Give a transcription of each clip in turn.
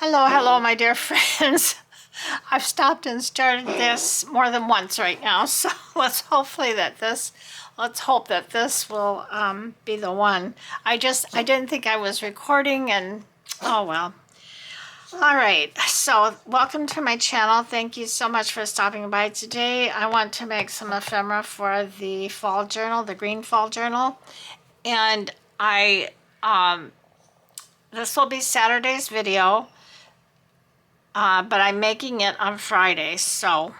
Hello, my dear friends. I've stopped and started this more than once right now, so let's hope that this will be the one. I didn't think I was recording, and oh well. All right, so welcome to my channel. Thank you so much for stopping by today. I want to make some ephemera for the fall journal, the green fall journal, and this will be Saturday's video. But I'm making it on Friday, so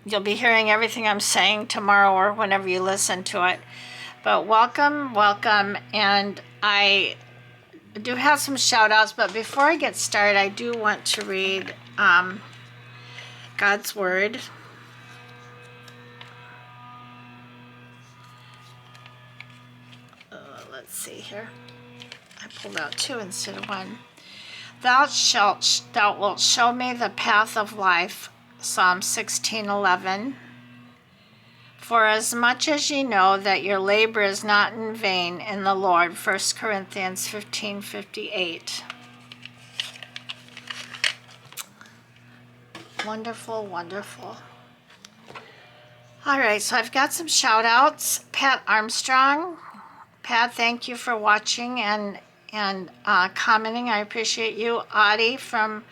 you'll be hearing everything I'm saying tomorrow or whenever you listen to it. But welcome, and I do have some shout outs, but before I get started, I do want to read God's Word. Let's see here. I pulled out two instead of one. Thou wilt show me the path of life, Psalm 16:11. For as much as ye know that your labor is not in vain in the Lord, 1 Corinthians 15:58. Wonderful, wonderful. All right, so I've got some shout outs. Pat Armstrong. Pat, thank you for watching and commenting. I appreciate you. Audie from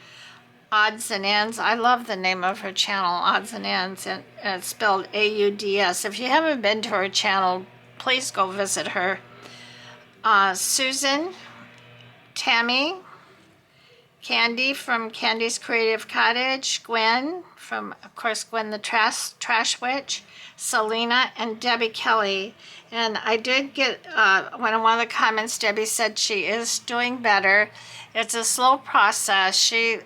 Odds and Ends. I love the name of her channel, Odds and Ends, and it's spelled A-U-D-S. If you haven't been to her channel, please go visit her. Susan, Tammy, Candy from Candy's Creative Cottage, Gwen from, of course, Gwen the Trash Witch, Selena, and Debbie Kelly. And I did get, one of the comments, Debbie said she is doing better. It's a slow process. It's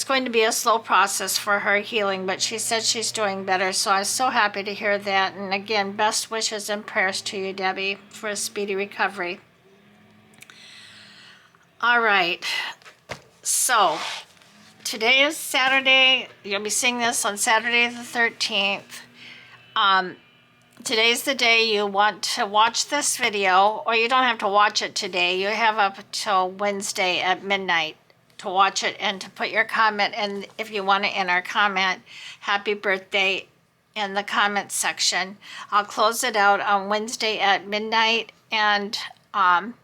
going to be a slow process for her healing, but she said she's doing better. So I was so happy to hear that. And again, best wishes and prayers to you, Debbie, for a speedy recovery. All right. So today is Saturday. You'll be seeing this on Saturday the 13th. Today's the day you want to watch this video, or you don't have to watch it today. You have up until Wednesday at midnight to watch it and to put your comment, and if you want to enter a comment, happy birthday in the comment section. I'll close it out on Wednesday at midnight, and then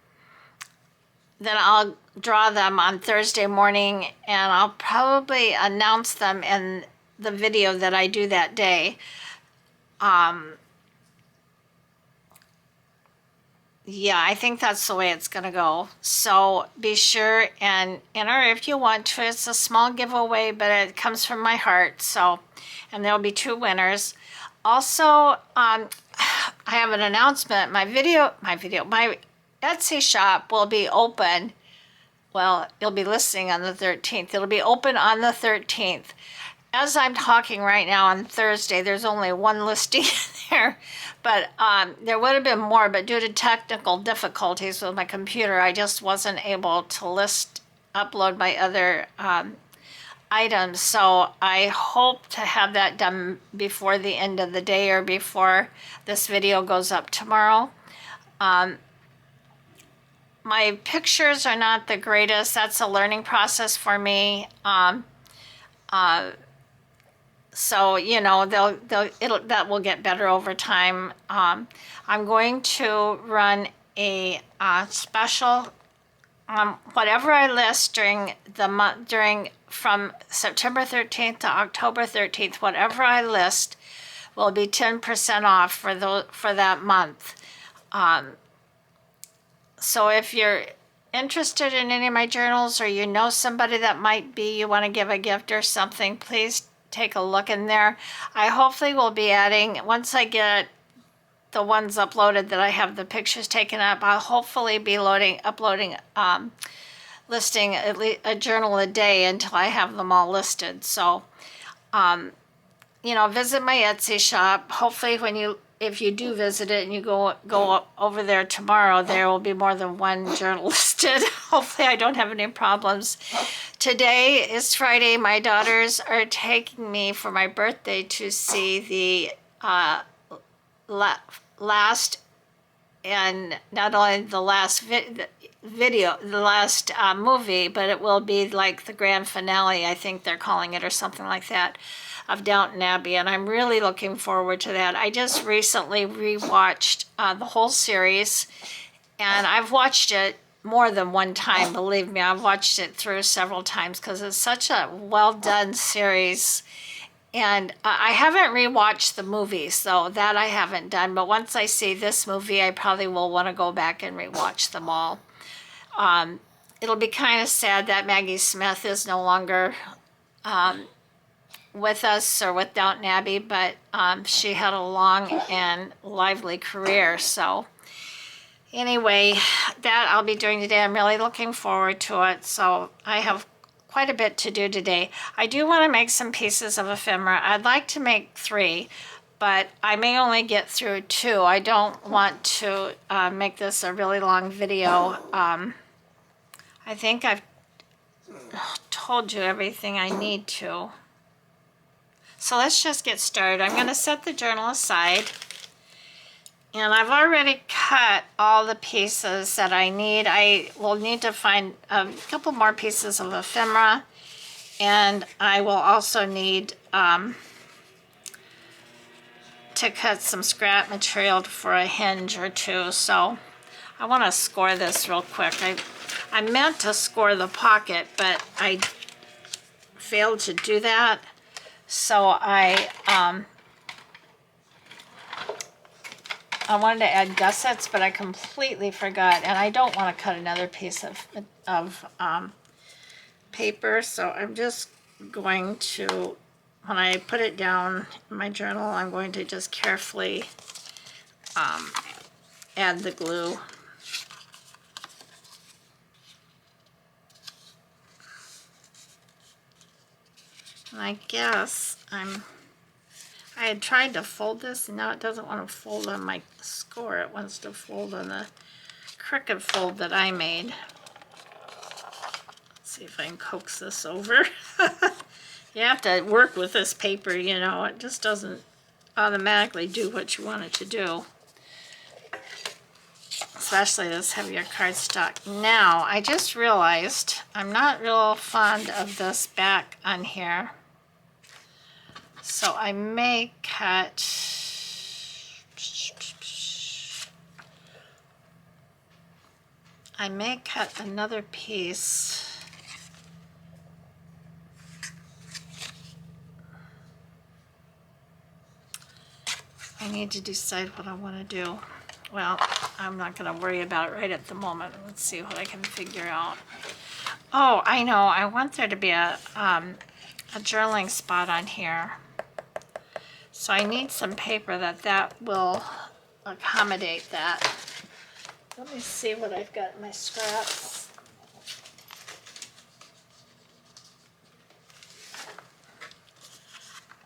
I'll draw them on Thursday morning, and I'll probably announce them in the video that I do that day. Yeah, I think that's the way it's going to go. So be sure and enter if you want to. It's a small giveaway, but it comes from my heart. So, and there'll be two winners. Also, I have an announcement. My Etsy shop will be open. Well, you'll be listening on the 13th. It'll be open on the 13th. As I'm talking right now on Thursday, there's only one listing there, but there would have been more, but due to technical difficulties with my computer, I just wasn't able to upload my other items. So I hope to have that done before the end of the day or before this video goes up tomorrow. My pictures are not the greatest. That's a learning process for me. So, you know, that will get better over time. I'm going to run a special, whatever I list during the month, from September 13th to October 13th, whatever I list will be 10% off for that month. So if you're interested in any of my journals, or you know somebody that might be, you want to give a gift or something, please take a look in there. I hopefully will be adding, once I get the ones uploaded that I have the pictures taken up, I'll hopefully be listing at least a journal a day until I have them all listed. So, you know, visit my Etsy shop. Hopefully if you do visit it and you go over there tomorrow, there will be more than one journal listed. Hopefully I don't have any problems. Today is Friday. My daughters are taking me for my birthday to see the last, and not only the last video, the last movie, but it will be like the grand finale, I think they're calling it, or something like that, of Downton Abbey, and I'm really looking forward to that. I just recently rewatched the whole series, and I've watched it more than one time, believe me. I've watched it through several times because it's such a well done series. And I haven't rewatched the movies, though. That I haven't done. But once I see this movie, I probably will want to go back and rewatch them all. It'll be kind of sad that Maggie Smith is no longer with us or with Downton Abbey, but she had a long and lively career. So anyway, that I'll be doing today. I'm really looking forward to it. So I have quite a bit to do today. I do want to make some pieces of ephemera. I'd like to make 3, but I may only get through 2. I don't want to make this a really long video. I think I've told you everything I need to. So let's just get started. I'm going to set the journal aside. And I've already cut all the pieces that I need. I will need to find a couple more pieces of ephemera, and I will also need to cut some scrap material for a hinge or 2. So I want to score this real quick. I meant to score the pocket, but I failed to do that. So I wanted to add gussets, but I completely forgot, and I don't want to cut another piece of paper, so I'm just going to, when I put it down in my journal, I'm going to just carefully add the glue. And I guess I had tried to fold this, and now it doesn't want to fold on my score. It wants to fold on the crooked fold that I made. Let's see if I can coax this over. You have to work with this paper, you know. It just doesn't automatically do what you want it to do. Especially this heavier cardstock. Now, I just realized I'm not real fond of this back on here. So I may cut, another piece. I need to decide what I want to do. Well, I'm not going to worry about it right at the moment. Let's see what I can figure out. Oh, I know. I want there to be a journaling spot on here. So I need some paper that will accommodate that. Let me see what I've got in my scraps.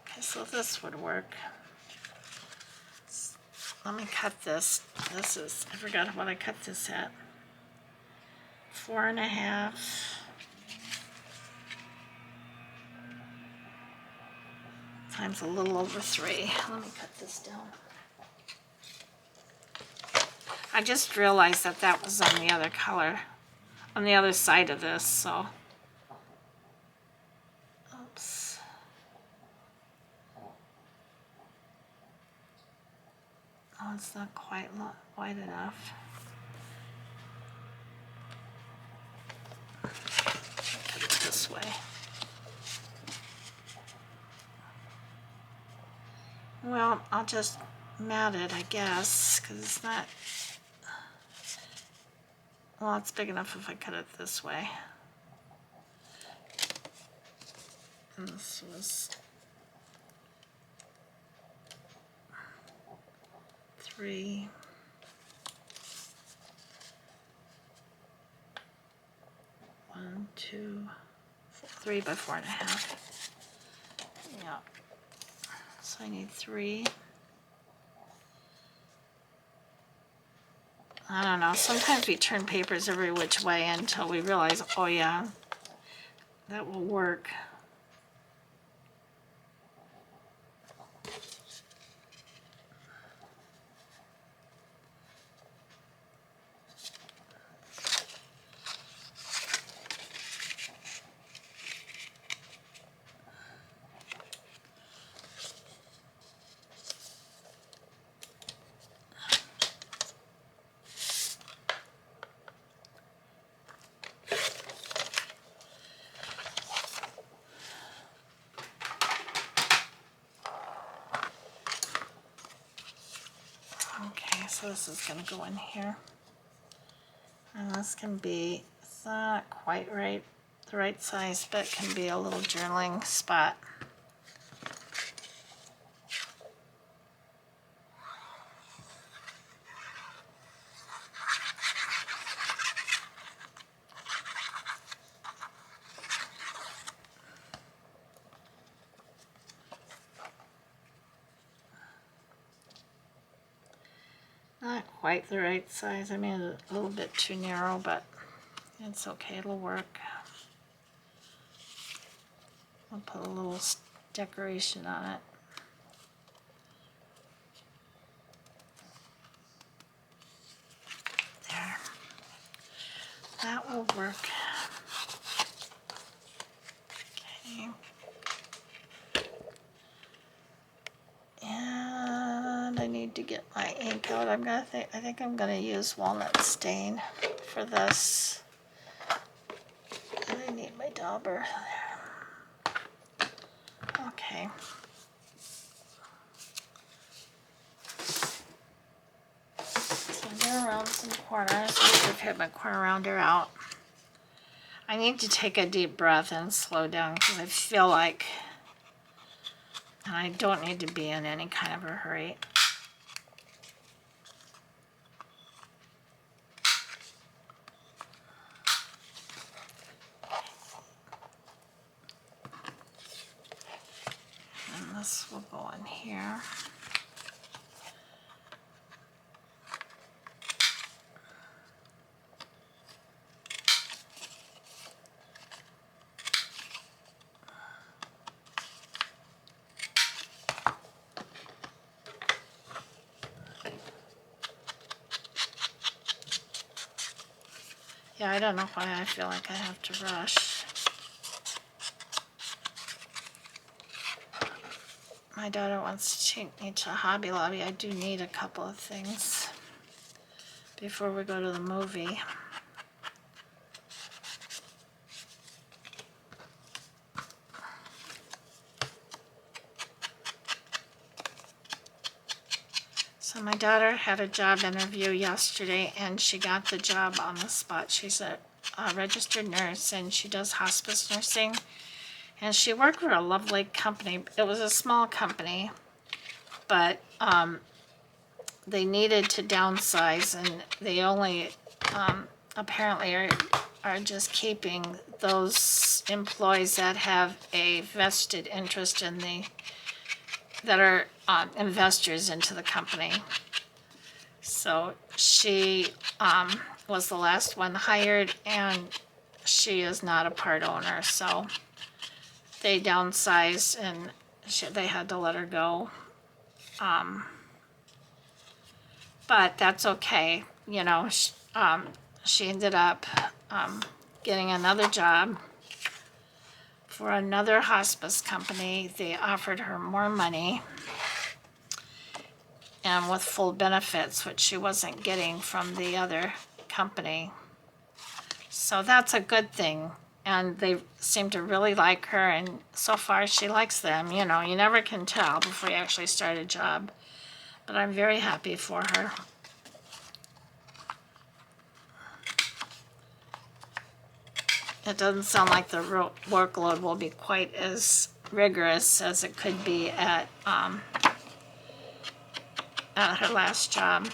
Okay, so this would work. Let me cut this. This is, I forgot what I cut this at. 4.5. Times a little over 3. Let me cut this down. I just realized that was on the other color, on the other side of this, so. Oops. Oh, it's not quite wide enough. Cut it this way. Well, I'll just mat it, I guess, because it's not, well, it's big enough if I cut it this way. And this was 3. One, 2, 3 by 4.5. Yeah. So I need 3. I don't know. Sometimes we turn papers every which way until we realize, oh yeah, that will work. so this is going to go in here. And this can be, it's not quite right, the right size, but it can be a little journaling spot. Not quite the right size. I mean, a little bit too narrow, but it's okay. It'll work. I'll put a little decoration on it. There. That will work. Okay. And I need to get my ink out. I think I'm gonna use walnut stain for this. And I need my dauber. Okay. So I'm gonna round some corners. I've had my corner rounder out. I need to take a deep breath and slow down because I feel like I don't need to be in any kind of a hurry. And this will go in here. Yeah, I don't know why I feel like I have to rush. My daughter wants to take me to Hobby Lobby. I do need a couple of things before we go to the movie. So my daughter had a job interview yesterday and she got the job on the spot. She's a registered nurse and she does hospice nursing. And she worked for a lovely company. It was a small company, but they needed to downsize and they only apparently are just keeping those employees that have a vested interest in that are investors into the company. So she was the last one hired and she is not a part owner. So they downsized and they had to let her go. But that's okay. You know, she ended up getting another job for another hospice company. They offered her more money and with full benefits, which she wasn't getting from the other company. So that's a good thing. And they seem to really like her, and so far she likes them. You know, you never can tell before you actually start a job. But I'm very happy for her. It doesn't sound like the workload will be quite as rigorous as it could be at her last job.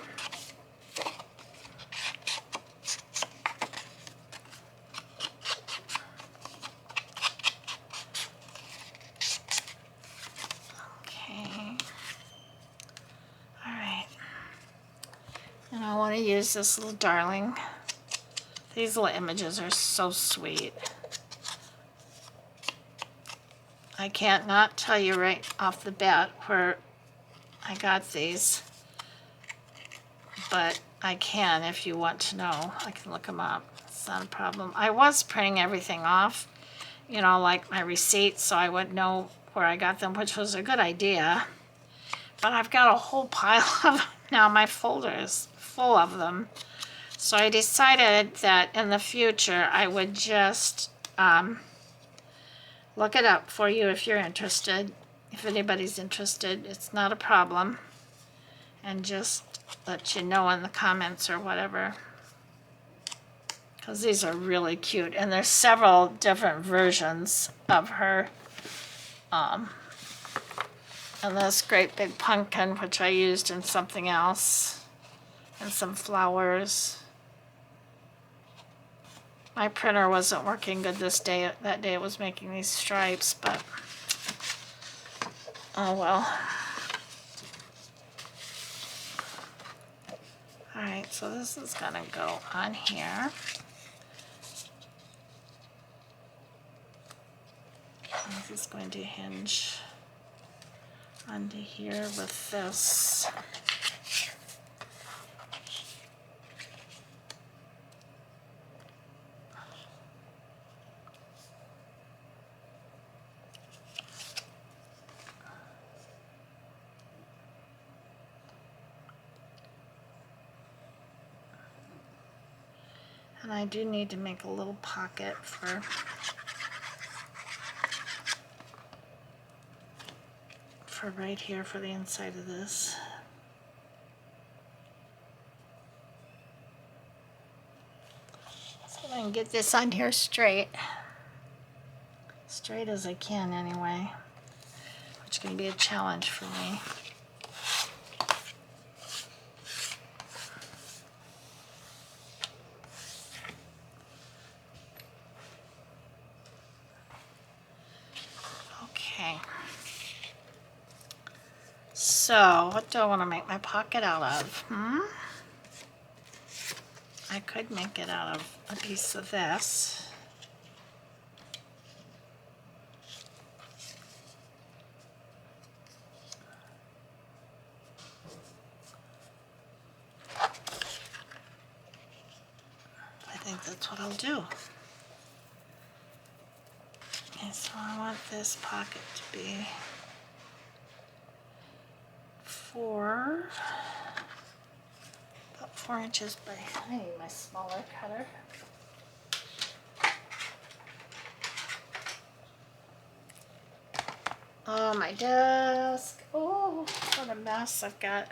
Okay. All right. And I want to use this little darling. These little images are so sweet. I can't not tell you right off the bat where I got these, but I can if you want to know. I can look them up. It's not a problem. I was printing everything off, you know, like my receipts, so I would know where I got them, which was a good idea. But I've got a whole pile of them now. My folder is full of them. So I decided that in the future I would just look it up for you if you're interested. If anybody's interested, it's not a problem. And just let you know in the comments or whatever. Because these are really cute. And there's several different versions of her. And this great big pumpkin, which I used in something else. And some flowers. My printer wasn't working good this day. That day it was making these stripes, but oh well. Alright, so this is gonna go on here. This is going to hinge onto here with this. And I do need to make a little pocket for right here for the inside of this. So I can get this on here straight as I can anyway, which can be a challenge for me. Okay. So, what do I want to make my pocket out of? I could make it out of a piece of this. I think that's what I'll do. Okay, so I want this pocket to be about 4 inches by, I need my smaller cutter. Oh, my desk. Oh, what a mess I've got.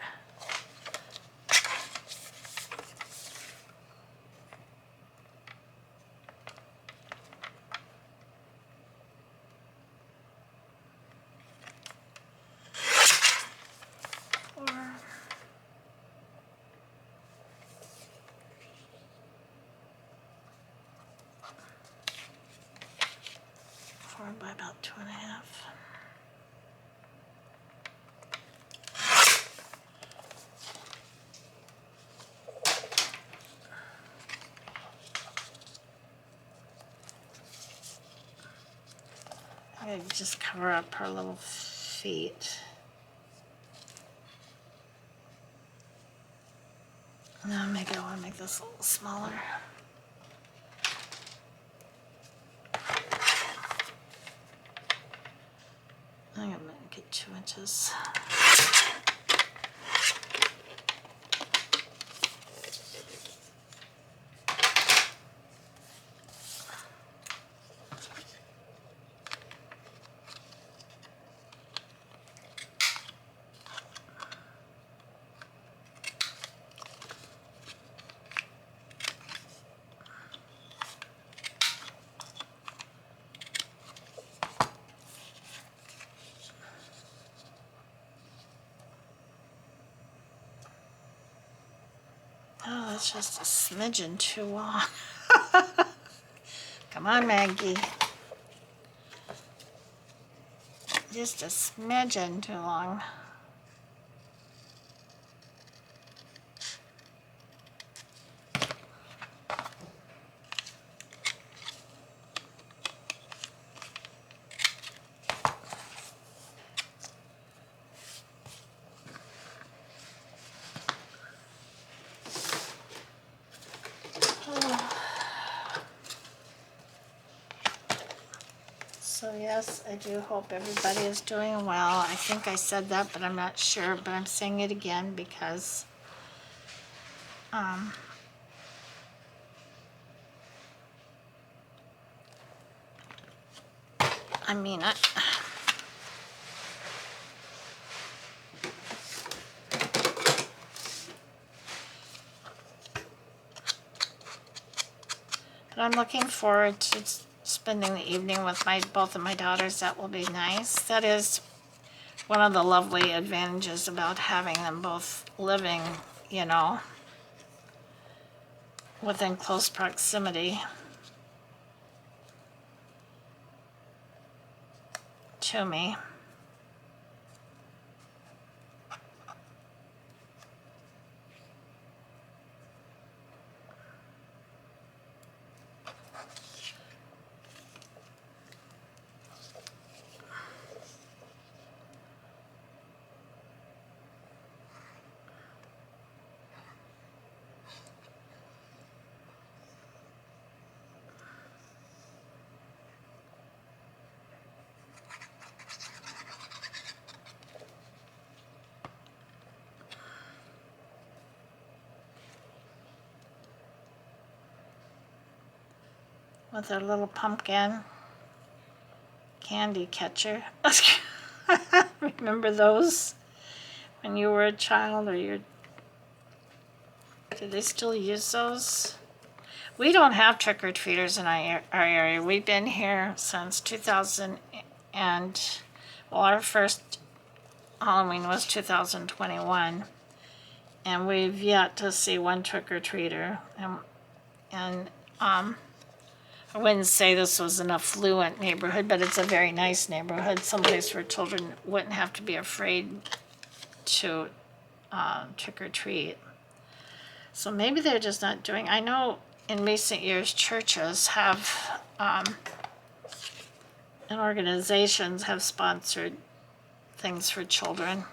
By about 2.5. I'm going to just cover up her little feet. Now maybe I want to make this a little smaller. I'm going to make it 2 inches. Oh, that's just a smidgen too long. Come on, Maggie. Just a smidgen too long. So yes, I do hope everybody is doing well. I think I said that, but I'm not sure. But I'm saying it again because I mean it. But I'm looking forward to spending the evening with both of my daughters. That will be nice. That is one of the lovely advantages about having them both living, you know, within close proximity to me. With our little pumpkin candy catcher. Remember those when you were a child, or do they still use those? We don't have trick-or-treaters in our area. We've been here since 2000 and, well, our first Halloween was 2021, and we've yet to see one trick-or-treater. And I wouldn't say this was an affluent neighborhood, but it's a very nice neighborhood, someplace where children wouldn't have to be afraid to trick-or-treat. So maybe they're just not doing. I know in recent years churches have and organizations have sponsored things for children,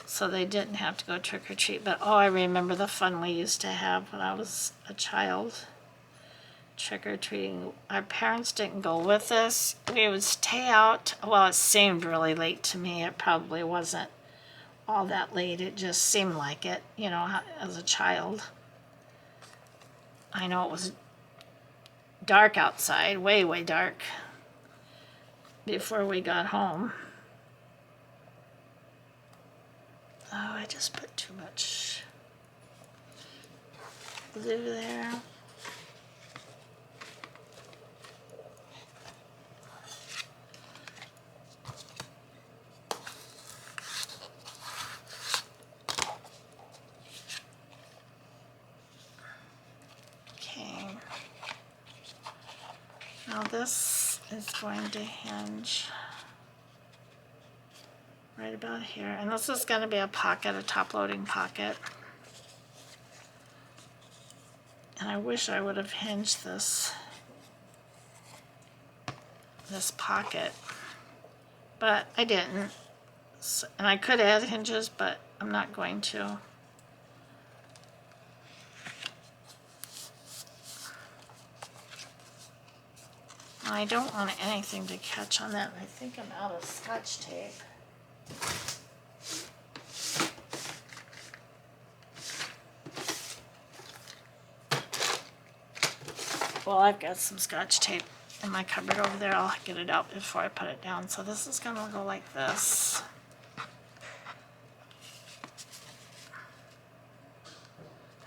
so they didn't have to go trick-or-treat. But oh, I remember the fun we used to have when I was a child, trick-or-treating. Our parents didn't go with us. We would stay out. Well, it seemed really late to me. It probably wasn't all that late. It just seemed like it, you know, as a child. I know it was dark outside, way, way dark, before we got home. Oh, I just put too much glue there. Okay. Now this is going to hinge right about here, and this is going to be a pocket, a top-loading pocket. And I wish I would have hinged this pocket, but I didn't. So, and I could add hinges, but I'm not going to. I don't want anything to catch on that. I think I'm out of Scotch tape. Well, I've got some Scotch tape in my cupboard over there. I'll get it out before I put it down. So this is going to go like this.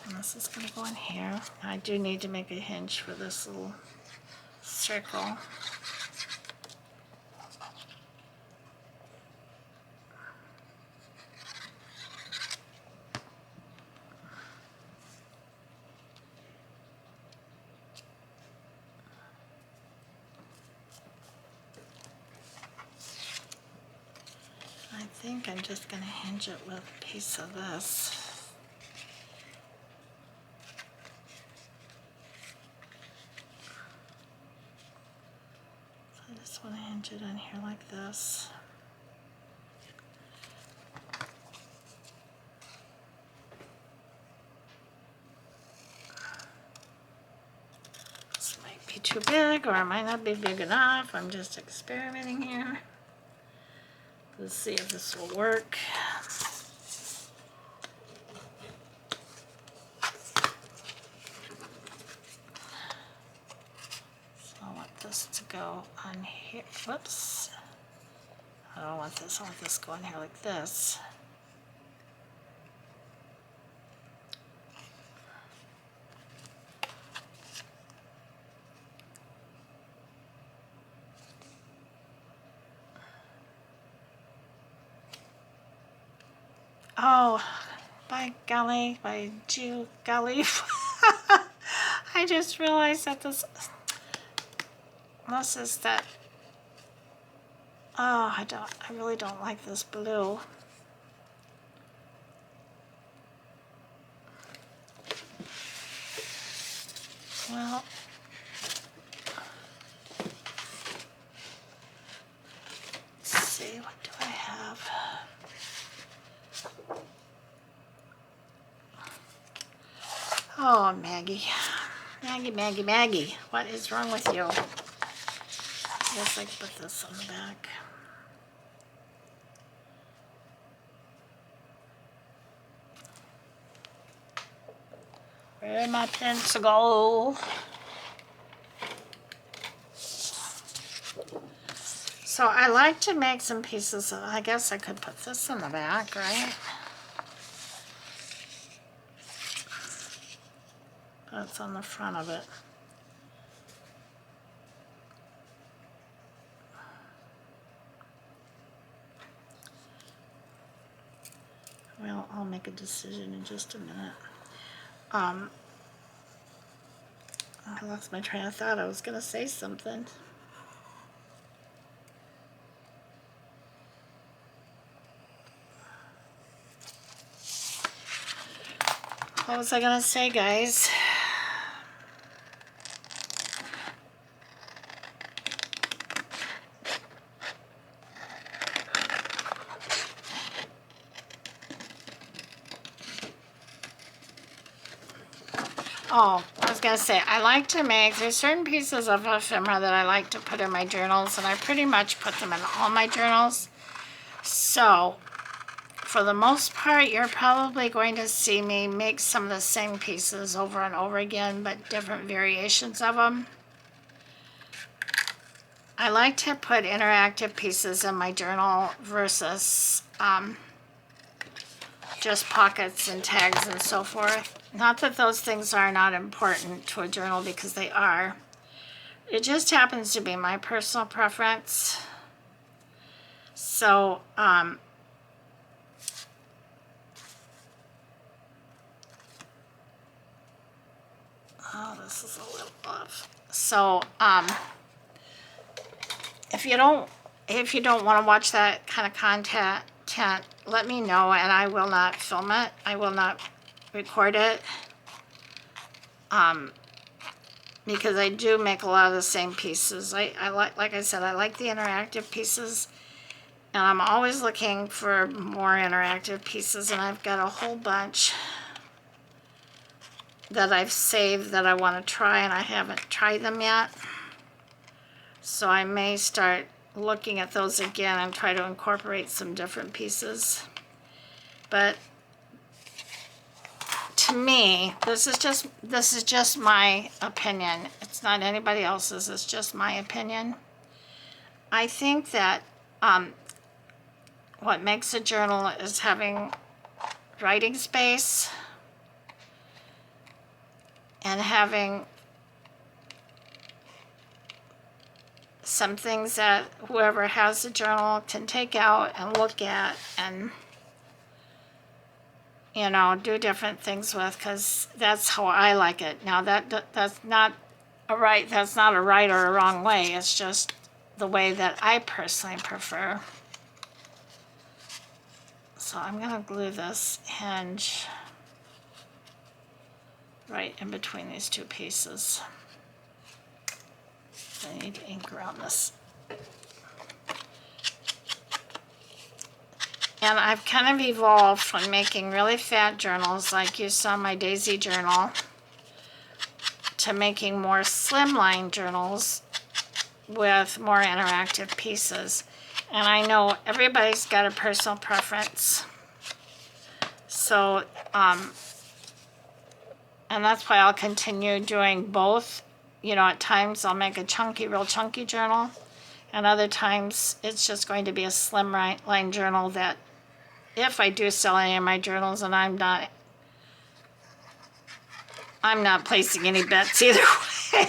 And this is going to go in here. I do need to make a hinge for this little circle. I think I'm just going to hinge it with a piece of this. So I just want to hinge it in here like this. This might be too big, or it might not be big enough. I'm just experimenting here. Let's see if this will work. So I want this to go on here. Whoops. I don't want this. I want this to go in here like this. Oh, by golly, by Jew golly. I just realized that this is that, oh, I really don't like this blue. Well, let's see, what do I have? Oh, Maggie. Maggie, what is wrong with you? I guess I can put this on the back. Where are my pens to go? So I like to make some pieces. I guess I could put this in the back, right? That's on the front of it. Well, I'll make a decision in just a minute. I lost my train of thought. I was going to say something. What was I going to say, guys? Oh, I was going to say, I like to make, there's certain pieces of ephemera that I like to put in my journals, and I pretty much put them in all my journals. So, for the most part, you're probably going to see me make some of the same pieces over and over again, but different variations of them. I like to put interactive pieces in my journal versus just pockets and tags and so forth. Not that those things are not important to a journal, because they are. It just happens to be my personal preference. So, oh, this is a little off. So, if you don't want to watch that kind of content, let me know, and I will not film it. I will not record it. Because I do make a lot of the same pieces. I like I said, I like the interactive pieces, and I'm always looking for more interactive pieces, and I've got a whole bunch that I've saved that I want to try, and I haven't tried them yet. So I may start looking at those again and try to incorporate some different pieces. But to me, this is just my opinion. It's not anybody else's. It's just my opinion. I think that what makes a journal is having writing space and having some things that whoever has the journal can take out and look at and, you know, do different things with, because that's how I like it. Now that's not a right or a wrong way. It's just the way that I personally prefer. So I'm going to glue this hinge right in between these two pieces. I need ink around this. And I've kind of evolved from making really fat journals, like you saw my Daisy journal, to making more slimline journals with more interactive pieces. And I know everybody's got a personal preference. So, and that's why I'll continue doing both. You know, at times I'll make a real chunky journal, and other times it's just going to be a slim line journal that, if I do sell any of my journals, and I'm not placing any bets either way.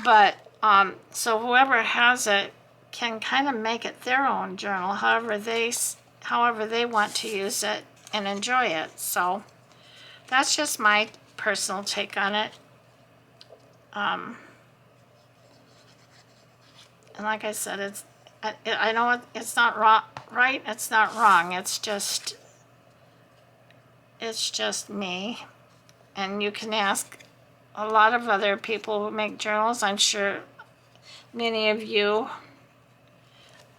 But, so whoever has it can kind of make it their own journal, however they however they want to use it and enjoy it. So that's just my personal take on it. And like I said, I know it's not wrong, right? It's not wrong. It's just me. And you can ask a lot of other people who make journals. I'm sure many of you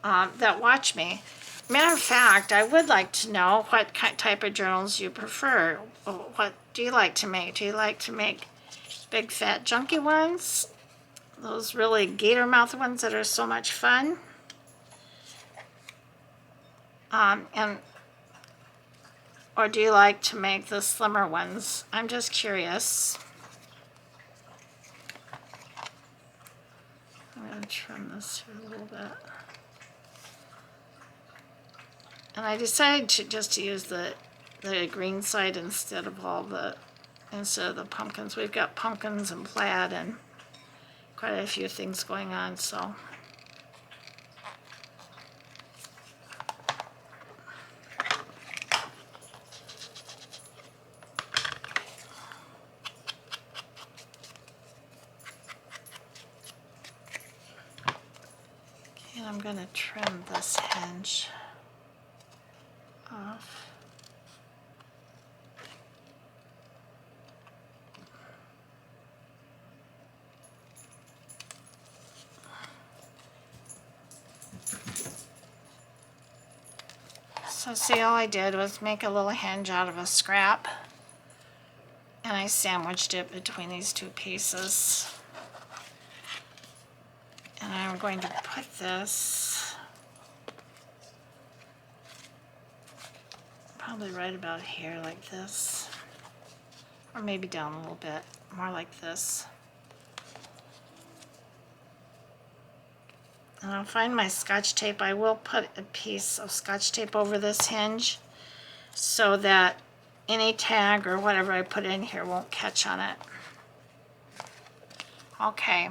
that watch me. Matter of fact, I would like to know what type of journals you prefer. What do you like to make? Do you like to make big fat junky ones? Those really gator mouth ones that are so much fun? Or do you like to make the slimmer ones? I'm just curious. I'm going to trim this here a little bit. And I decided to use the green side instead of the pumpkins. We've got pumpkins and plaid and quite a few things going on, so. Okay, I'm going to trim this hinge off. So see, all I did was make a little hinge out of a scrap, and I sandwiched it between these two pieces. And I'm going to put this probably right about here like this, or maybe down a little bit, more like this. And I'll find my Scotch tape. I will put a piece of Scotch tape over this hinge so that any tag or whatever I put in here won't catch on it. Okay,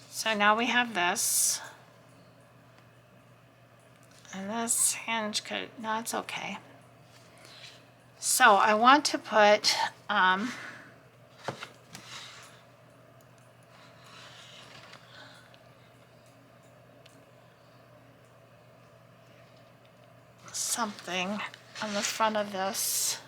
so now we have this. And this hinge could, no, it's okay. So I want to put something on the front of this.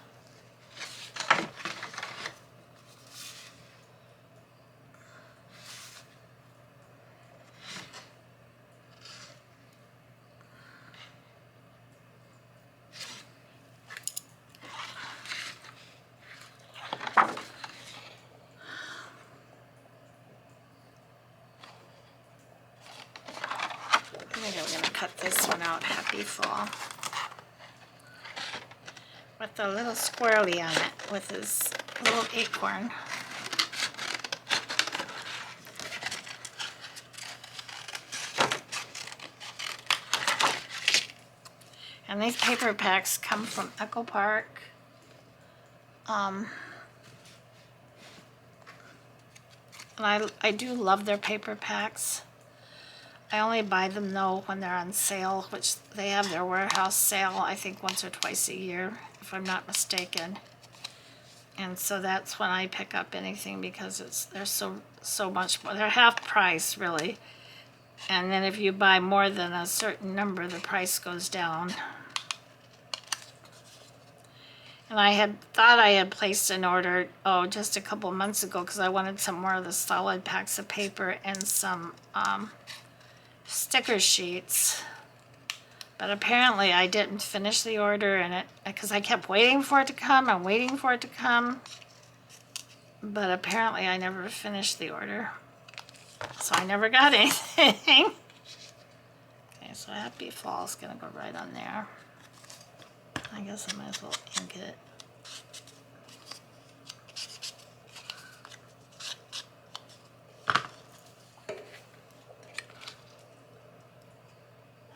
I think I'm going to cut this one out, Happy Fall, with a little squirrely on it, with his little acorn. And these paper packs come from Echo Park. And I do love their paper packs. I only buy them though when they're on sale, which they have their warehouse sale, I think once or twice a year, if I'm not mistaken. And so that's when I pick up anything, because they're so much more. They're half price really. And then if you buy more than a certain number, the price goes down. And I had thought I had placed an order, just a couple months ago, because I wanted some more of the solid packs of paper and some sticker sheets. But apparently I didn't finish the order, and because I kept waiting for it to come and waiting for it to come. But apparently I never finished the order. So I never got anything. Okay, so Happy Fall is going to go right on there. I guess I might as well ink it.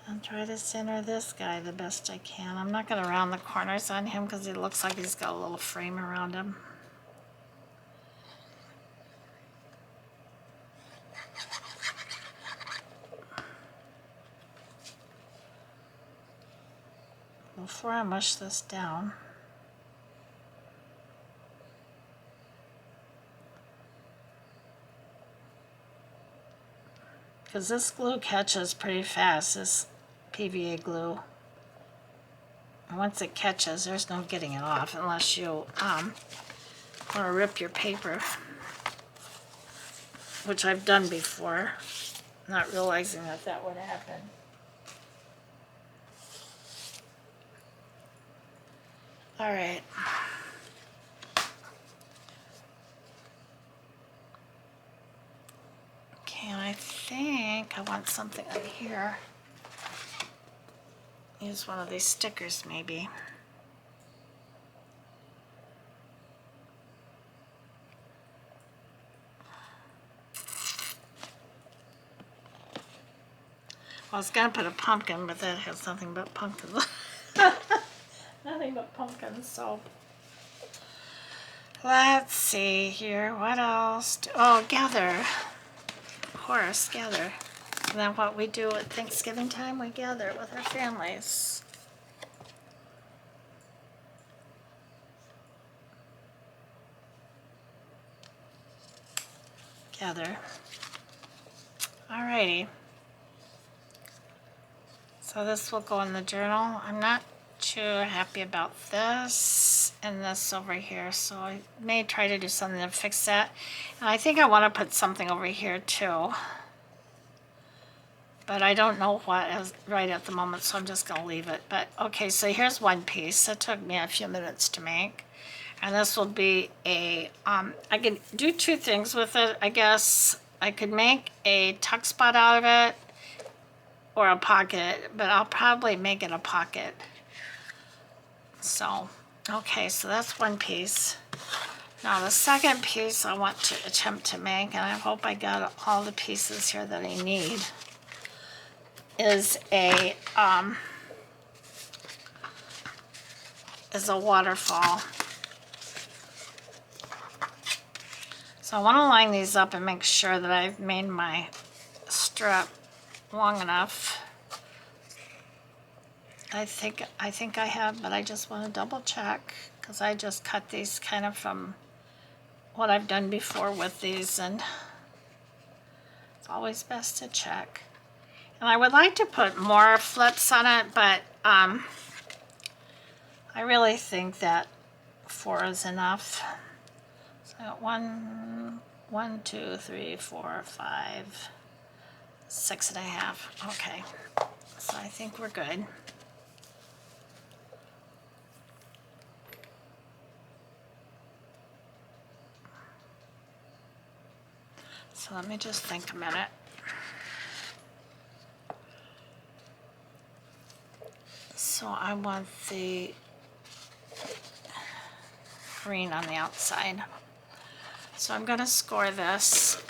I'll try to center this guy the best I can. I'm not going to round the corners on him because he looks like he's got a little frame around him. before I mush this down. Because this glue catches pretty fast, this PVA glue. And once it catches, there's no getting it off unless you want to rip your paper, which I've done before, not realizing that that would happen. All right. Okay, and I think I want something up here. Use one of these stickers maybe. I was gonna put a pumpkin, but that has nothing but pumpkins. Nothing but pumpkins, so. Let's see here, what else? Oh, gather. Of course, gather. And then what we do at Thanksgiving time, we gather with our families. Gather. Alrighty. So this will go in the journal. I'm not too happy about this and this over here, so I may try to do something to fix that. And I think I want to put something over here too, but I don't know what is right at the moment, so I'm just going to leave it. But okay, so here's one piece. It took me a few minutes to make, and this will be a I can do two things with it. I guess I could make a tuck spot out of it or a pocket, but I'll probably make it a pocket. So, okay, so that's one piece. Now the second piece I want to attempt to make, and I hope I got all the pieces here that I need, is a waterfall. So I want to line these up and make sure that I've made my strip long enough. I think I have, but I just want to double check because I just cut these kind of from what I've done before with these, and it's always best to check. And I would like to put more flips on it, but I really think that 4 is enough. So I got 1, 2, 3, 4, 5, 6.5. Okay, so I think we're good. So let me just think a minute. So I want the green on the outside. So I'm going to score this.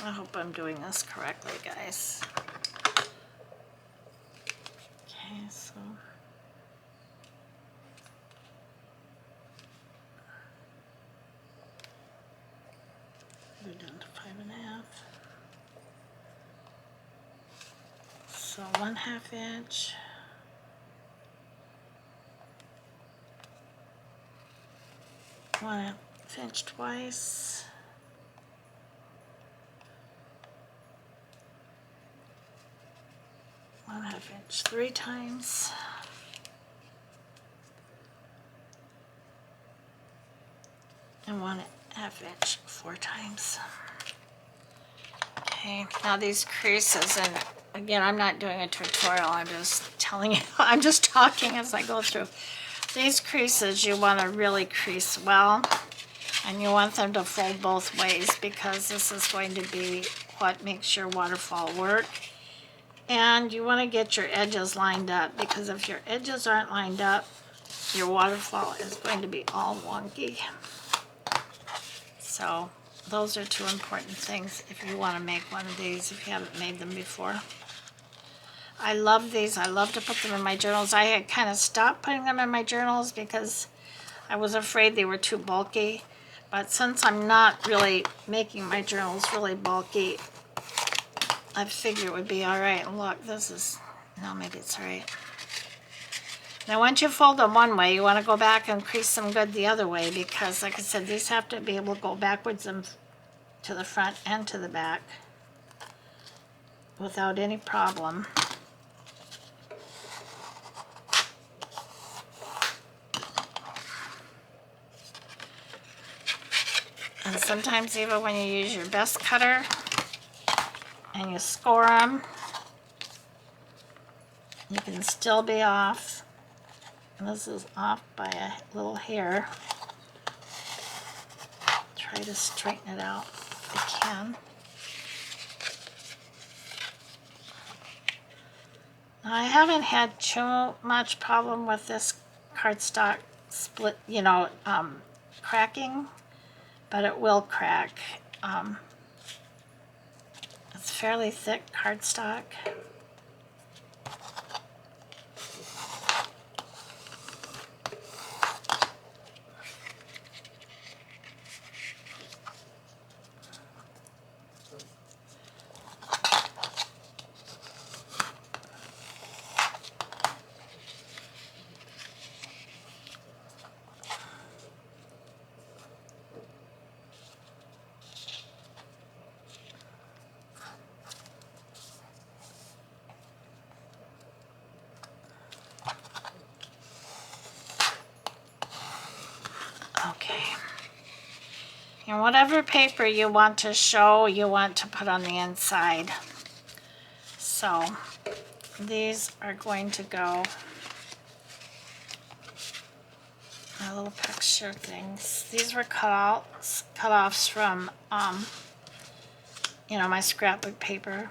I hope I'm doing this correctly, guys. Okay, so go down to 5.5. So 1/2 inch. One inch twice. One/2 inch 3 times. And 1/2 inch 4 times. Okay, now these creases, and again, I'm not doing a tutorial, I'm just telling you, I'm just talking as I go through. These creases, you want to really crease well, and you want them to fold both ways because this is going to be what makes your waterfall work. And you want to get your edges lined up, because if your edges aren't lined up, your waterfall is going to be all wonky. So those are two important things if you want to make one of these, if you haven't made them before. I love these. I love to put them in my journals. I had kind of stopped putting them in my journals because I was afraid they were too bulky. But since I'm not really making my journals really bulky, I figure it would be all right. Look, this is, no, maybe it's all right. Now, once you fold them one way, you want to go back and crease them good the other way because, like I said, these have to be able to go backwards and to the front and to the back without any problem. And sometimes even when you use your best cutter and you score them, you can still be off. And this is off by a little hair. Try to straighten it out if you can. Now, I haven't had too much problem with this cardstock split, cracking, but it will crack. It's fairly thick cardstock. Okay. And whatever paper you want to show, you want to put on the inside. So these are going to go, my little picture things. These were cut-offs from, my scrapbook paper.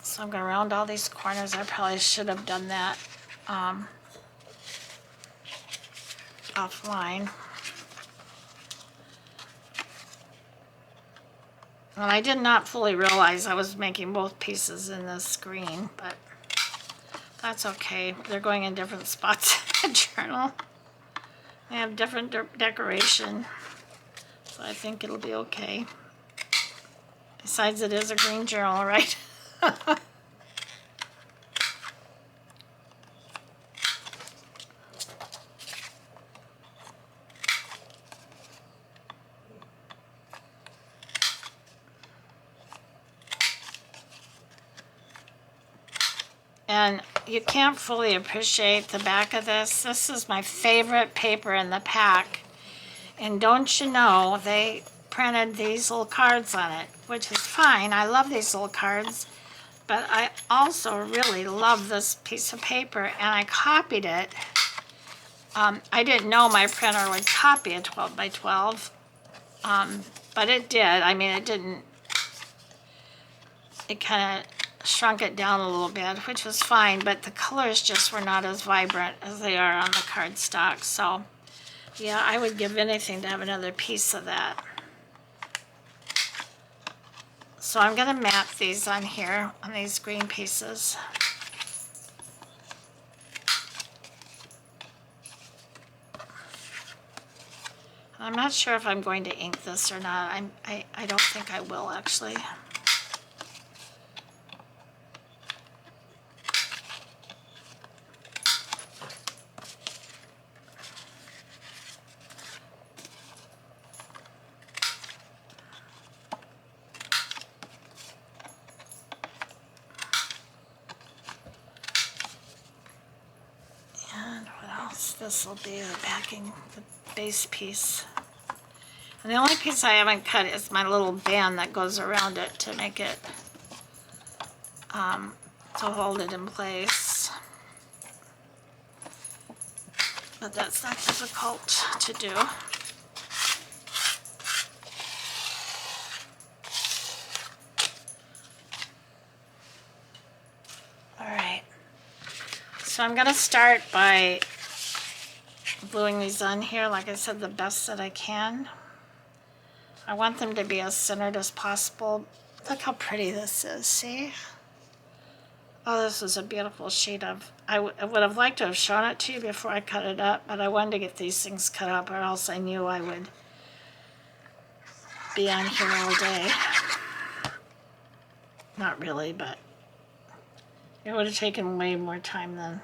So I'm going to round all these corners. I probably should have done that offline. Well, I did not fully realize I was making both pieces in this green, but that's okay. They're going in different spots in the journal. They have different decoration, so I think it'll be okay. Besides, it is a green journal, right? And you can't fully appreciate the back of this. This is my favorite paper in the pack. And don't you know, they printed these little cards on it, which is fine. I love these little cards. But I also really love this piece of paper, and I copied it. I didn't know my printer would copy a 12 by 12, but it did. I mean, it didn't, it kind of shrunk it down a little bit, which was fine, but the colors just were not as vibrant as they are on the cardstock. So yeah, I would give anything to have another piece of that. So I'm going to map these on here, on these green pieces. I'm not sure if I'm going to ink this or not. I don't think I will, actually. This will be the backing, the base piece. And the only piece I haven't cut is my little band that goes around it to make it, to hold it in place. But that's not difficult to do. All right. So I'm going to start by gluing these on here, like I said, the best that I can. I want them to be as centered as possible. Look how pretty this is, see? Oh, this is a beautiful sheet of, I would have liked to have shown it to you before I cut it up, but I wanted to get these things cut up or else I knew I would be on here all day. Not really, but it would have taken way more time than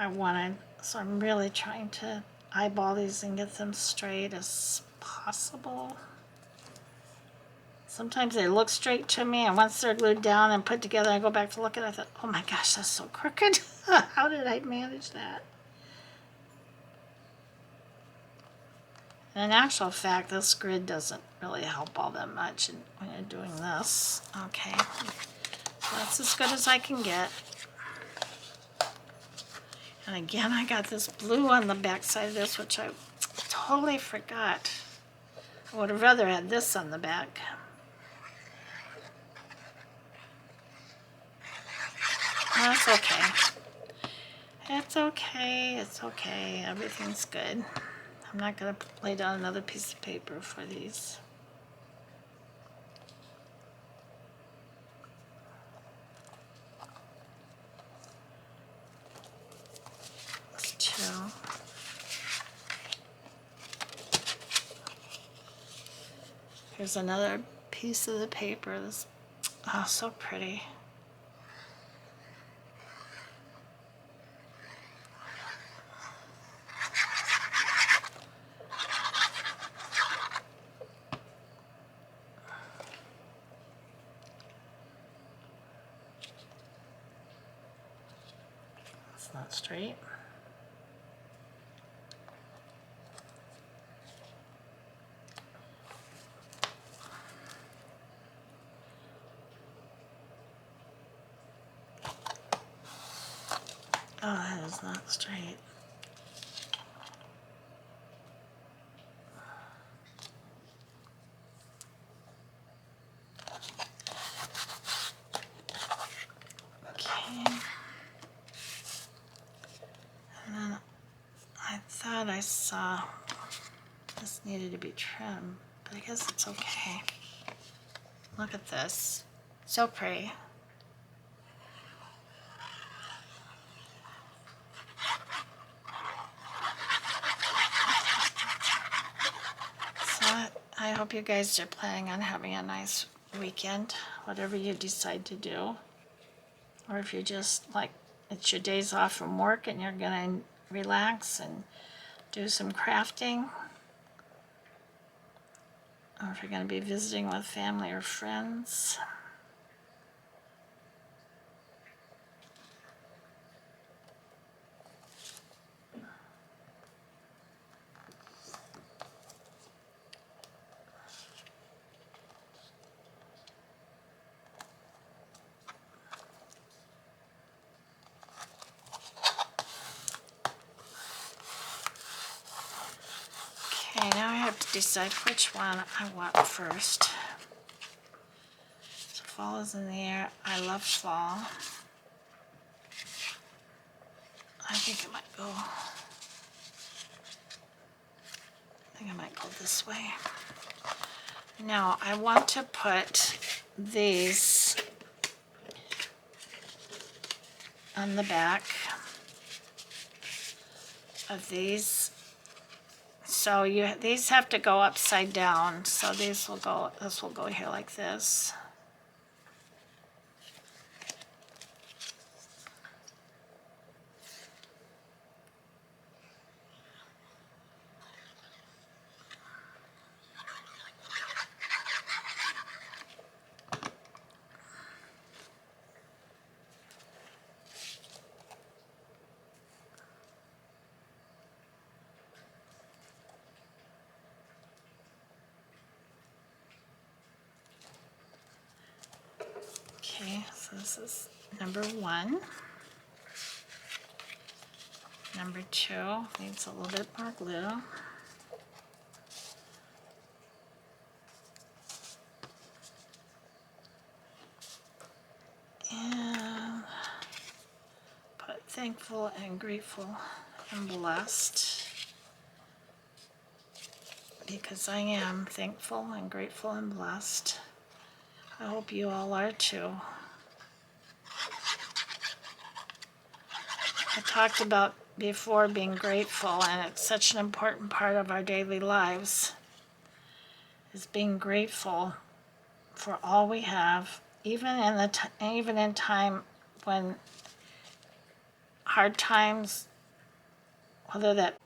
I wanted. So I'm really trying to eyeball these and get them straight as possible. Sometimes they look straight to me, and once they're glued down and put together, I go back to look at it, I thought, oh my gosh, that's so crooked. How did I manage that? In actual fact, this grid doesn't really help all that much when you're doing this. Okay, so that's as good as I can get. And again, I got this blue on the back side of this, which I totally forgot. I would have rather had this on the back. That's okay. It's okay, it's okay, everything's good. I'm not going to lay down another piece of paper for these. That's two. Here's another piece of the paper. This, oh, so pretty. It's not straight. Oh, that is not straight. Okay. And then I thought I saw this needed to be trimmed, but I guess it's okay. Look at this. So pretty. So I hope you guys are planning on having a nice weekend, whatever you decide to do. Or if you're just like, it's your days off from work and you're gonna relax and do some crafting. Or if you're gonna be visiting with family or friends. Okay, now I have to decide which one I want first. So fall is in the air. I love fall. I think I might go this way. Now I want to put these on the back of these. So these have to go upside down. So this will go here like this. Okay, so this is number one. Number two needs a little bit more glue. And put thankful and grateful and blessed. Because I am thankful and grateful and blessed. I hope you all are too. I talked about before being grateful, and it's such an important part of our daily lives, is being grateful for all we have, even in time when hard times, whether that,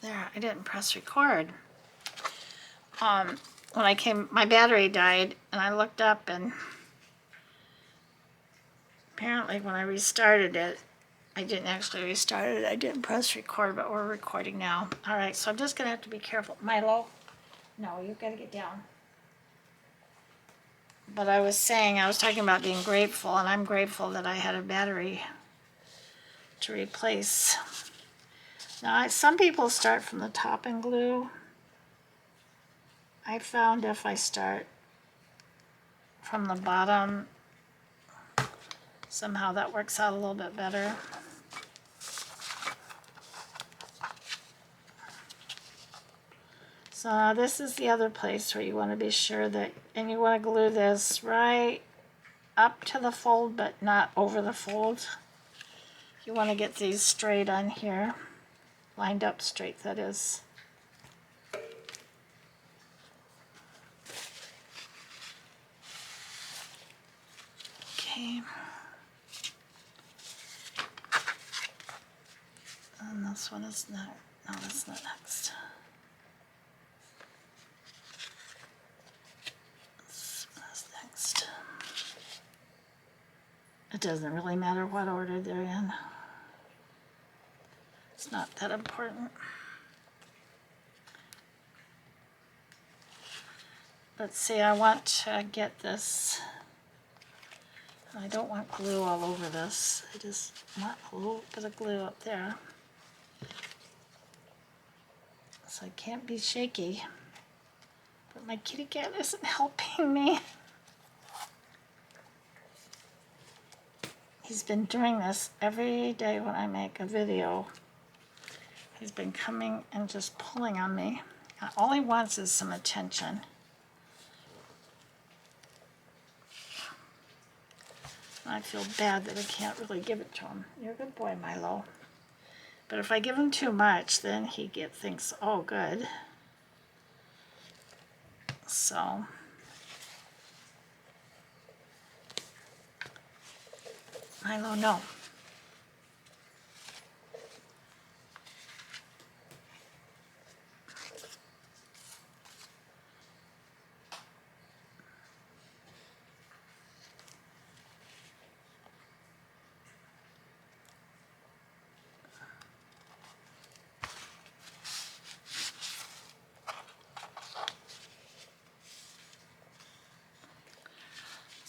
there, I didn't press record. When I came, my battery died, and I looked up, and apparently when I restarted it, I didn't actually restart it. I didn't press record, but we're recording now. All right, so I'm just gonna have to be careful. Milo, no, you've got to get down. But I was talking about being grateful, and I'm grateful that I had a battery to replace. Now, some people start from the top and glue. I found if I start from the bottom, somehow that works out a little bit better. So now this is the other place where you want to be sure that, and you want to glue this right up to the fold, but not over the fold. You want to get these straight on here, lined up straight, that is. Okay. And this one is not, no, that's not next. This one is next. It doesn't really matter what order they're in. It's not that important. Let's see, I want to get this. I don't want glue all over this. I just want a little bit of glue up there. So I can't be shaky. But my kitty cat isn't helping me. He's been doing this every day when I make a video. He's been coming and just pulling on me. And all he wants is some attention. I feel bad that I can't really give it to him. You're a good boy, Milo. But if I give him too much, then he thinks, oh, good. So, Milo, no.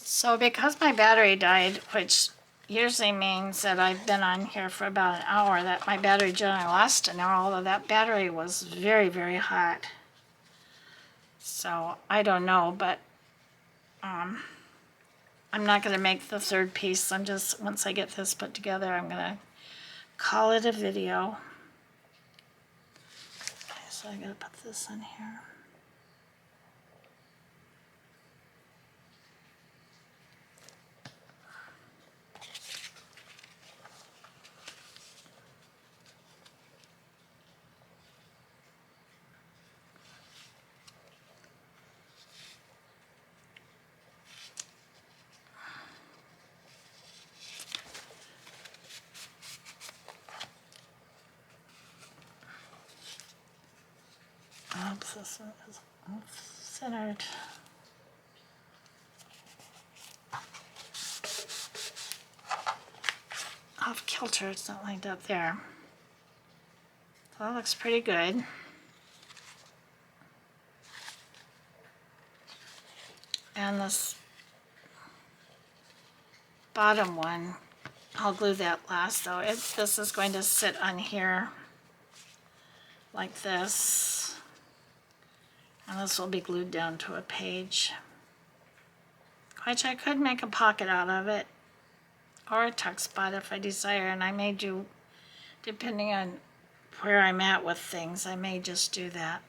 So because my battery died, which usually means that I've been on here for about an hour, that my battery generally lasts an hour, although that battery was very, very hot. So I don't know, but I'm not going to make the third piece. I'm just, once I get this put together, I'm going to call it a video. Okay, so I got to put this on here. Oops, this one is centered. Off kilter, it's not lined up there. So that looks pretty good. And this bottom one, I'll glue that last though. This is going to sit on here like this. And this will be glued down to a page, which I could make a pocket out of it, or a tuck spot if I desire, and I may do, depending on where I'm at with things, I may just do that.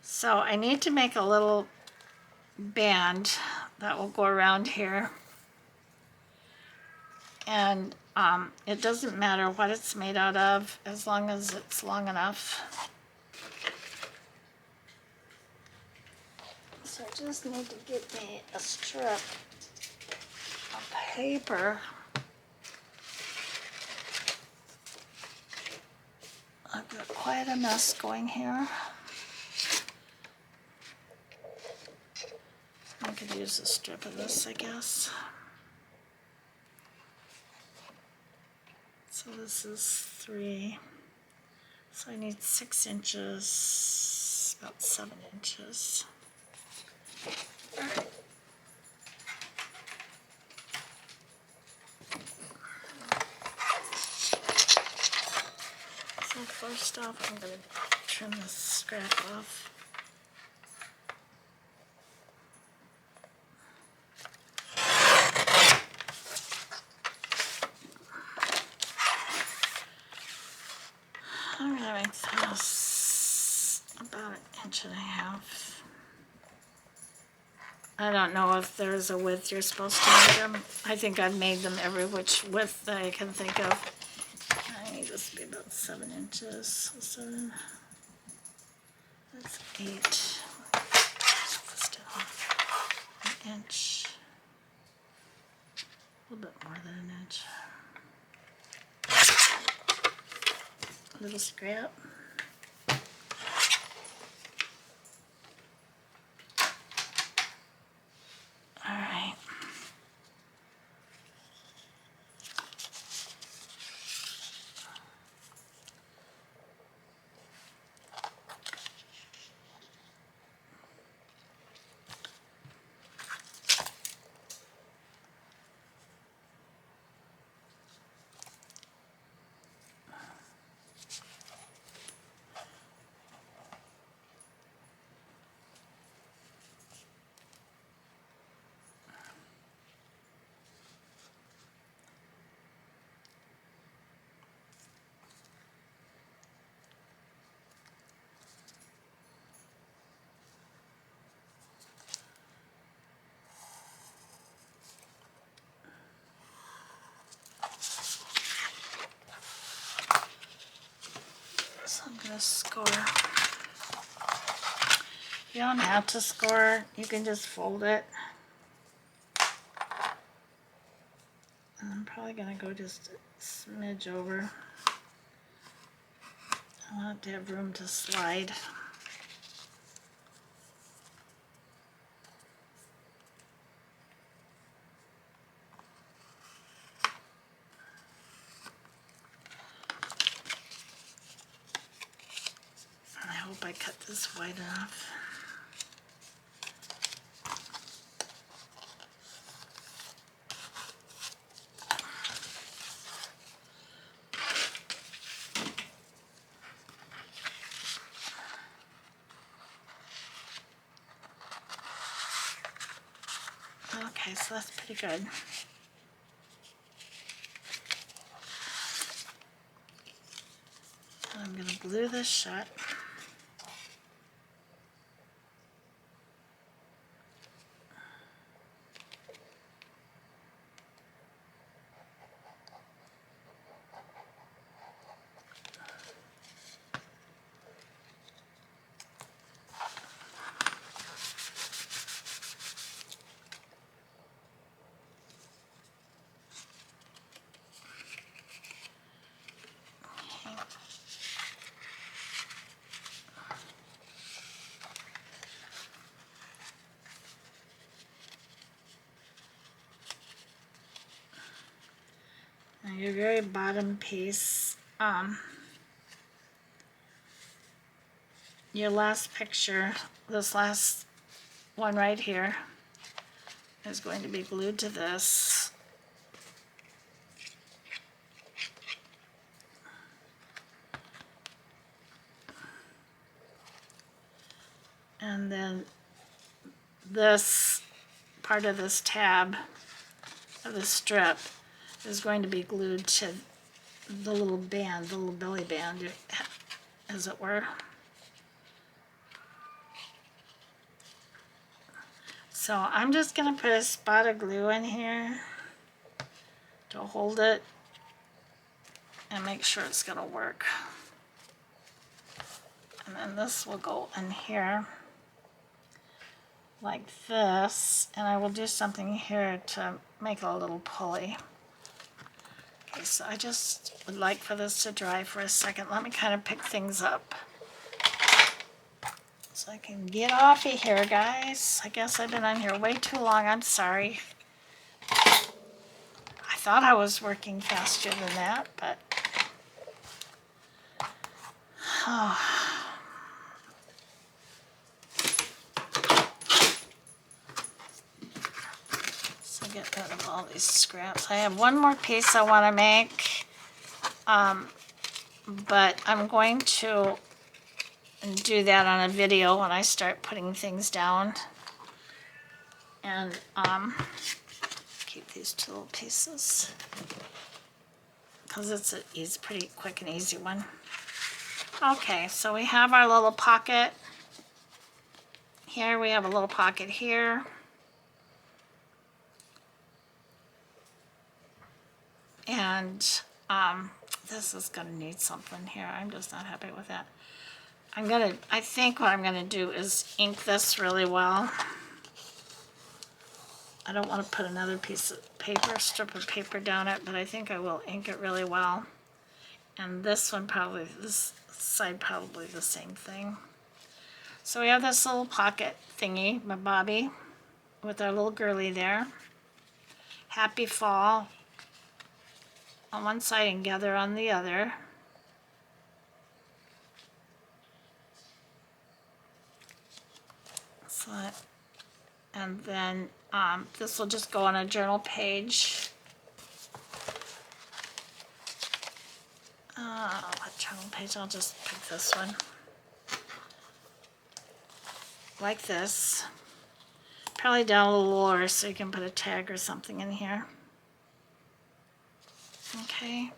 So I need to make a little band that will go around here. And it doesn't matter what it's made out of as long as it's long enough. So I just need to get me a strip of paper. I've got quite a mess going here. I could use a strip of this, I guess. So this is 3. So I need 6 inches, about 7 inches. All right. So first off, I'm going to trim this scrap off. I'm going to make this about 1.5 inches. I don't know if there's a width you're supposed to make them. I think I've made them every which width that I can think of. I need this to be about 7 inches. So that's 8. This down. 1 inch. A little bit more than 1 inch. A little scrap. All right. So I'm going to score. You don't have to score, you can just fold it. And I'm probably going to go just a smidge over. I want to have room to slide. And I hope I cut this wide enough. Okay, so that's pretty good. I'm going to glue this shut. Now your very bottom piece, your last picture, this last one right here, is going to be glued to this. And then this part of this tab of the strip is going to be glued to the little band, the little belly band, as it were. So I'm just going to put a spot of glue in here to hold it and make sure it's going to work. And then this will go in here like this, and I will do something here to make it a little pulley. Okay, so I just would like for this to dry for a second. Let me kind of pick things up so I can get off of here, guys. I guess I've been on here way too long. I'm sorry. I thought I was working faster than that, but oh. So get rid of all these scraps. I have one more piece I want to make, but I'm going to do that on a video when I start putting things down. And keep these two little pieces because it's a pretty quick and easy one. Okay, so we have our little pocket here. We have a little pocket here. And this is going to need something here. I'm just not happy with that. I think what I'm going to do is ink this really well. I don't want to put another piece of paper, strip of paper down it, but I think I will ink it really well. And this one probably, this side probably the same thing. So we have this little pocket thingy, my Bobby, with our little girly there. Happy fall on one side and gather on the other. So, and then this will just go on a journal page. What journal page? I'll just pick this one. Like this. Probably down a little lower so you can put a tag or something in here. Okay.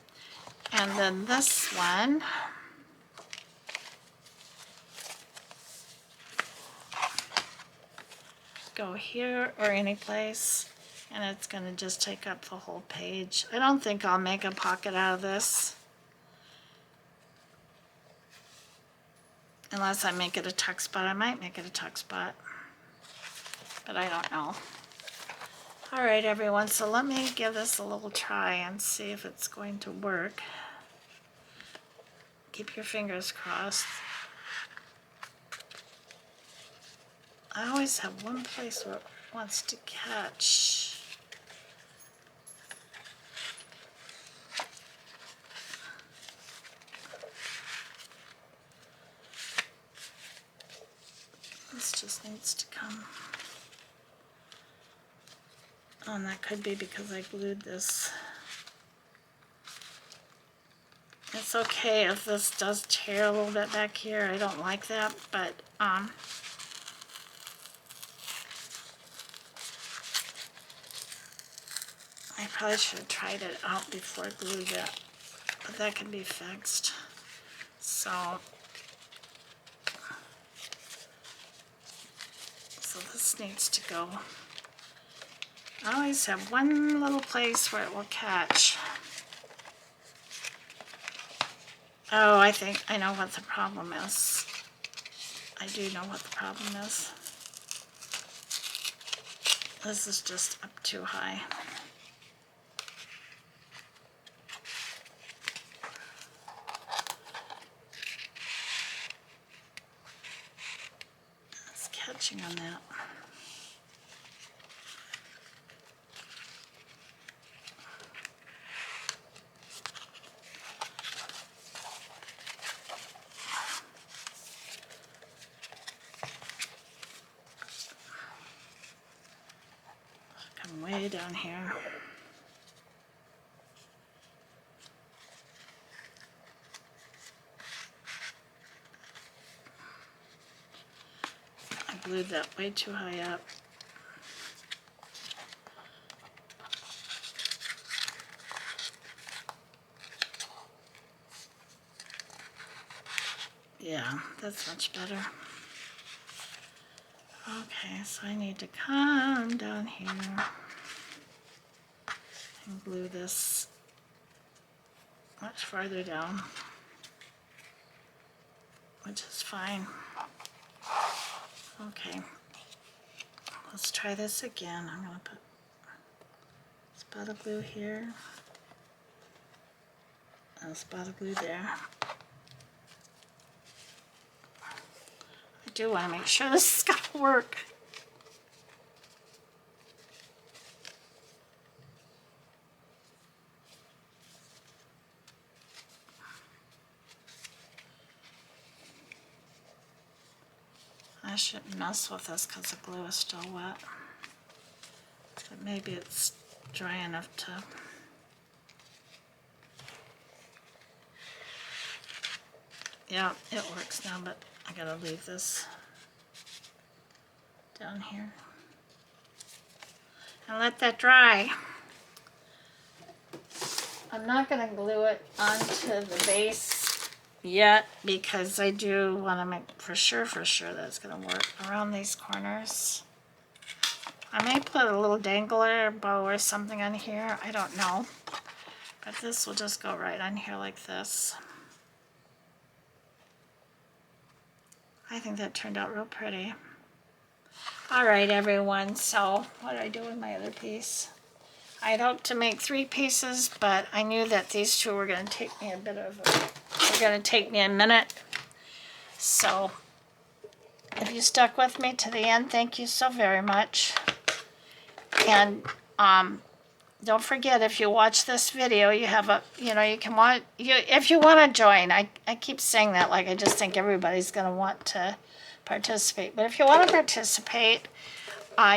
And then this one. Go here or any place, and it's going to just take up the whole page. I don't think I'll make a pocket out of this unless I make it a tuck spot. I might make it a tuck spot, but I don't know. All right, everyone, so let me give this a little try and see if it's going to work. Keep your fingers crossed. I always have one place where it wants to catch. This just needs to come. Oh, and that could be because I glued this. It's okay if this does tear a little bit back here. I don't like that, but I probably should have tried it out before I glued it, but that can be fixed. So this needs to go. I always have one little place where it will catch. Oh, I think I know what the problem is. I do know what the problem is. This is just up too high. It's catching on that. Come way down here. I glued that way too high up. Yeah, that's much better. Okay, so I need to come down here and glue this much farther down, which is fine. Okay, let's try this again. I'm going to put a spot of glue here and a spot of glue there. I do want to make sure this is going to work. I shouldn't mess with this because the glue is still wet. But maybe it's dry enough to... Yeah, it works now, but I gotta leave this down here and let that dry. I'm not gonna glue it onto the base yet because I do want to make for sure that it's gonna work around these corners. I may put a little dangler bow or something on here, I don't know, but this will just go right on here like this. I think that turned out real pretty. All right, everyone, so what did I do with my other piece? I'd hoped to make 3 pieces, but I knew that these 2 were going to take me a minute. So if you stuck with me to the end, thank you so very much. And don't forget, if you watch this video, you have a, you can want, if you want to join, I keep saying that like I just think everybody's going to want to participate. But if you want to participate,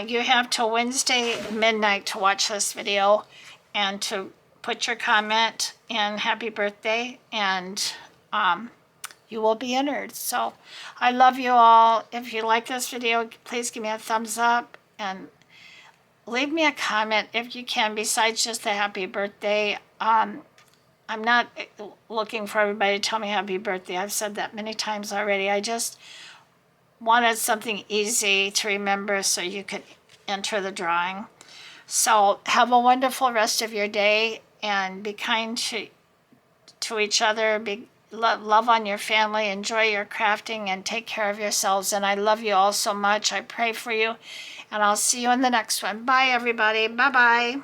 you have till Wednesday midnight to watch this video and to put your comment and happy birthday, and you will be entered. So I love you all. If you like this video, please give me a thumbs up and leave me a comment if you can, besides just the happy birthday. I'm not looking for everybody to tell me happy birthday. I've said that many times already. I just wanted something easy to remember so you could enter the drawing. So have a wonderful rest of your day and be kind to each other. Love on your family, enjoy your crafting, and take care of yourselves. And I love you all so much. I pray for you, and I'll see you in the next one. Bye, everybody. Bye-bye.